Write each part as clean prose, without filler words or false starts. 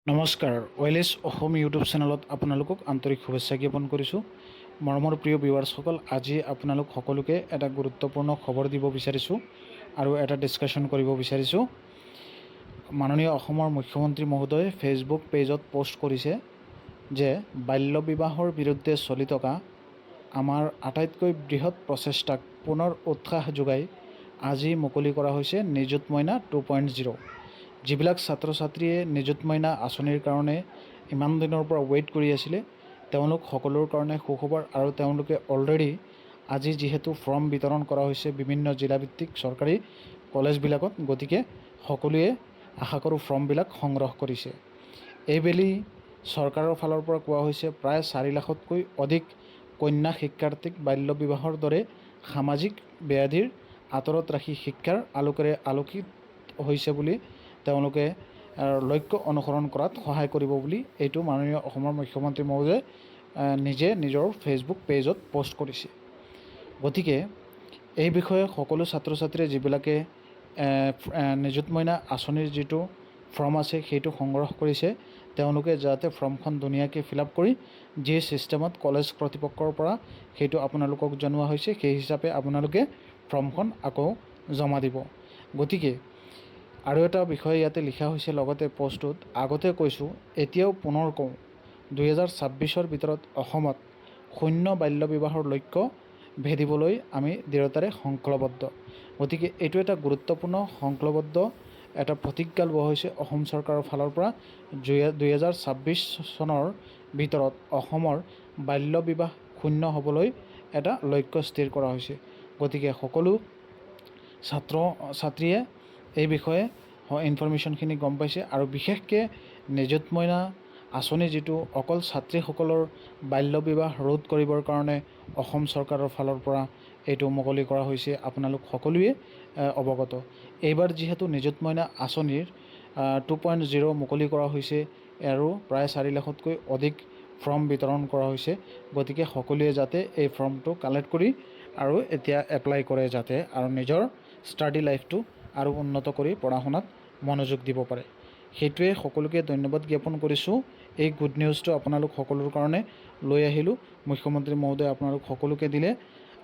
নমস্কাৰ, ওয়েলেছ অসম ইউটিউব চেনেলত আপোনালোকক আন্তৰিক শুভেচ্ছা জ্ঞাপন কৰিছোঁ। মৰমৰ প্ৰিয় ভিউৱাৰ্ছসকল, আজি আপোনালোক সকলোকে এটা গুৰুত্বপূৰ্ণ খবৰ দিব বিচাৰিছোঁ আৰু এটা ডিছকাশ্যন কৰিব বিচাৰিছোঁ। মাননীয় অসমৰ মুখ্যমন্ত্ৰী মহোদয়ে ফেচবুক পেজত পোষ্ট কৰিছে যে বাল্য বিবাহৰ বিৰুদ্ধে চলি থকা আমাৰ আটাইতকৈ বৃহৎ প্ৰচেষ্টাক পুনৰ উৎসাহ যোগাই আজি মুকলি কৰা হৈছে নিযুত মইনা 2.0। যিবিলাক ছাত্ৰ ছাত্ৰীয়ে নিযুত মইনা আঁচনিৰ কাৰণে ইমান দিনৰ পৰা ৱেইট কৰি আছিলে, তেওঁলোক সকলোৰ কাৰণে সুখবৰ। আৰু তেওঁলোকে অলৰেডি আজি যিহেতু ফৰ্ম বিতৰণ কৰা হৈছে বিভিন্ন জিলাভিত্তিক চৰকাৰী কলেজবিলাকত, গতিকে সকলোৱে আশা কৰোঁ ফৰ্মবিলাক সংগ্ৰহ কৰিছে। এইবেলি চৰকাৰৰ ফালৰ পৰা কোৱা হৈছে প্ৰায় 4 লাখতকৈ অধিক কন্যা শিক্ষাৰ্থীক বাল্য বিবাহৰ দৰে সামাজিক ব্যাধিৰ আঁতৰত ৰাখি শিক্ষাৰ আলোকেৰে আলোকিত হৈছে বুলি তেওঁলোকে লক্ষ্য অনুসৰণ কৰাত সহায় কৰিব বুলি এইটো মাননীয় অসমৰ মুখ্যমন্ত্ৰী মহোদয়ে নিজে নিজৰ ফেচবুক পেজত পোষ্ট কৰিছে। গতিকে এই বিষয়ে সকলো ছাত্ৰ ছাত্ৰীয়ে যিবিলাকে নিযুত মইনা আঁচনিৰ যিটো ফৰ্ম আছে সেইটো সংগ্ৰহ কৰিছে, তেওঁলোকে যাতে ফৰ্মখন ধুনীয়াকৈ ফিল আপ কৰি যি ছিষ্টেমত কলেজ কৰ্তৃপক্ষৰ পৰা সেইটো আপোনালোকক জনোৱা হৈছে, সেই হিচাপে আপোনালোকে ফৰ্মখন আকৌ জমা দিব। গতিকে আৰু এটা বিষয় ইয়াতে লিখা হৈছে লগতে পোষ্টটোত, আগতে কৈছোঁ এতিয়াও পুনৰ কওঁ, 2026ৰ ভিতৰত অসমত শূন্য বাল্য বিবাহৰ লক্ষ্য ভেদিবলৈ আমি দৃঢ়তাৰে সংকল্পবদ্ধ। গতিকে এইটো এটা গুৰুত্বপূৰ্ণ সংকল্পবদ্ধ এটা প্ৰতিজ্ঞা লোৱা হৈছে অসম চৰকাৰৰ ফালৰ পৰা। 2026 চনৰ ভিতৰত অসমৰ বাল্য বিবাহ শূন্য হ'বলৈ এটা লক্ষ্য স্থিৰ কৰা হৈছে। গতিকে সকলো ছাত্ৰ ছাত্ৰীয়ে এই বিষয়ে ইনফৰমেশ্যনখিনি গম পাইছে। আৰু বিশেষকৈ নিযুত মইনা আঁচনি যিটো অকল ছাত্ৰীসকলৰ বাল্য বিবাহ ৰোধ কৰিবৰ কাৰণে অসম চৰকাৰৰ ফালৰ পৰা এইটো মুকলি কৰা হৈছে, আপোনালোক সকলোৱে অৱগত। এইবাৰ যিহেতু নিযুত মইনা আঁচনিৰ 2.0 মুকলি কৰা হৈছে আৰু প্ৰায় 4 লাখতকৈ অধিক ফৰ্ম বিতৰণ কৰা হৈছে, গতিকে সকলোৱে যাতে এই ফৰ্মটো কালেক্ট কৰি আৰু এতিয়া এপ্লাই কৰে যাতে, আৰু নিজৰ ষ্টাডি লাইফটো আৰু উন্নত কৰি পঢ়া শুনাত মনোযোগ দিব পাৰে। সেইটোৱে সকলোকে ধন্যবাদ জ্ঞাপন কৰিছোঁ। এই গুড নিউজটো আপোনালোক সকলোৰ কাৰণে লৈ আহিলোঁ। মুখ্যমন্ত্ৰী মহোদয়ে আপোনালোক সকলোকে দিলে।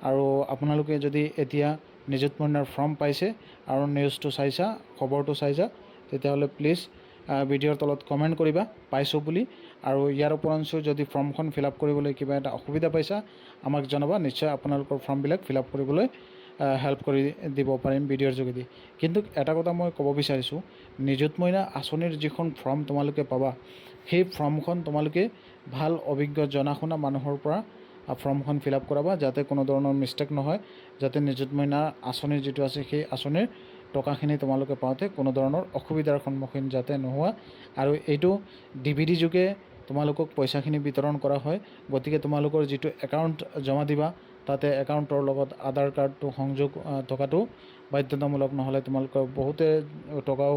আৰু আপোনালোকে যদি এতিয়া নিযুত মইনাৰ ফৰ্ম পাইছে আৰু নিউজটো চাইছা, খবৰটো চাইছা, তেতিয়াহ'লে প্লিজ ভিডিঅ'ৰ তলত কমেণ্ট কৰিবা পাইছোঁ বুলি। আৰু ইয়াৰ উপৰঞ্চিও যদি ফৰ্মখন ফিল আপ কৰিবলৈ কিবা এটা অসুবিধা পাইছা আমাক জনাবা, নিশ্চয় আপোনালোকৰ ফৰ্মবিলাক ফিল আপ কৰিবলৈ হেল্প কৰি দিব পাৰিম ভিডিঅ'ৰ যোগেদি। কিন্তু এটা কথা মই ক'ব বিচাৰিছোঁ, নিযুত মইনা আঁচনিৰ যিখন ফৰ্ম তোমালোকে পাবা, সেই ফৰ্মখন তোমালোকে ভাল অভিজ্ঞ জনা শুনা মানুহৰ পৰা ফৰ্মখন ফিল আপ কৰাবা, যাতে কোনো ধৰণৰ মিষ্টেক নহয়, যাতে নিযুত মইনা আঁচনিৰ যিটো আছে সেই আঁচনিৰ টকাখিনি তোমালোকে পাওঁতে কোনো ধৰণৰ অসুবিধাৰ সন্মুখীন যাতে নোহোৱা। আৰু এইটো DVD যোগে তোমালোকক পইচাখিনি বিতৰণ কৰা হয়। গতিকে তোমালোকৰ যিটো একাউণ্ট জমা দিবা, তাতে একাউণ্টৰ লগত আধাৰ কাৰ্ডটো সংযোগ থকাটো বাধ্যতামূলক, নহ'লে তোমালোকৰ বহুতে টকাও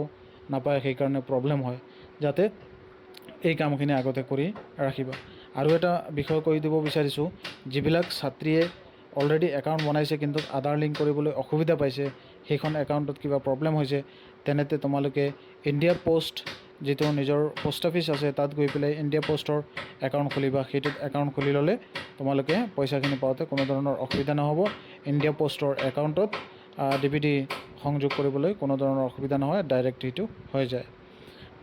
নাপায়, সেইকাৰণে প্ৰব্লেম হয়। যাতে এই কামখিনি আগতে কৰি ৰাখিবা। আৰু এটা বিষয় কৈ দিব বিচাৰিছোঁ, যিবিলাক ছাত্ৰীয়ে অলৰেডি একাউণ্ট বনাইছে কিন্তু আধাৰ লিংক কৰিবলৈ অসুবিধা পাইছে, সেইখন একাউণ্টত কিবা প্ৰব্লেম হৈছে, তেনেতে তোমালোকে ইণ্ডিয়া পোষ্ট যিটো নিজৰ পোষ্ট অফিচ আছে তাত গৈ পেলাই ইণ্ডিয়া পোষ্টৰ একাউণ্ট খুলিবা। সেইটোত একাউণ্ট খুলি ল'লে তোমালোকে পইচাখিনি পাওঁতে কোনো ধৰণৰ অসুবিধা নহ'ব। ইণ্ডিয়া পোষ্টৰ একাউণ্টত DVD সংযোগ কৰিবলৈ কোনো ধৰণৰ অসুবিধা নহয়, ডাইৰেক্ট সেইটো হৈ যায়।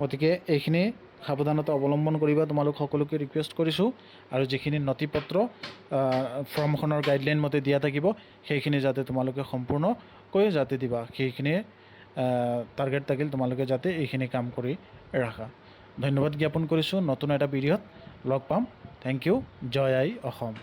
গতিকে এইখিনি সাৱধানতা অৱলম্বন কৰিবা, তোমালোক সকলোকে ৰিকুৱেষ্ট কৰিছোঁ। আৰু যিখিনি নথি পত্ৰ ফৰ্মখনৰ গাইডলাইন মতে দিয়া থাকিব, সেইখিনি যাতে তোমালোকে সম্পূৰ্ণকৈ যাতে দিবা, সেইখিনি টাৰ্গেট থাকিল তোমালোকে যাতে এইখিনি কাম কৰি ৰাখা। ধন্যবাদ জ্ঞাপন কৰিছোঁ। নতুন এটা ভিডিঅ'ত লগ পাম। Thank you. জয় আই অসম।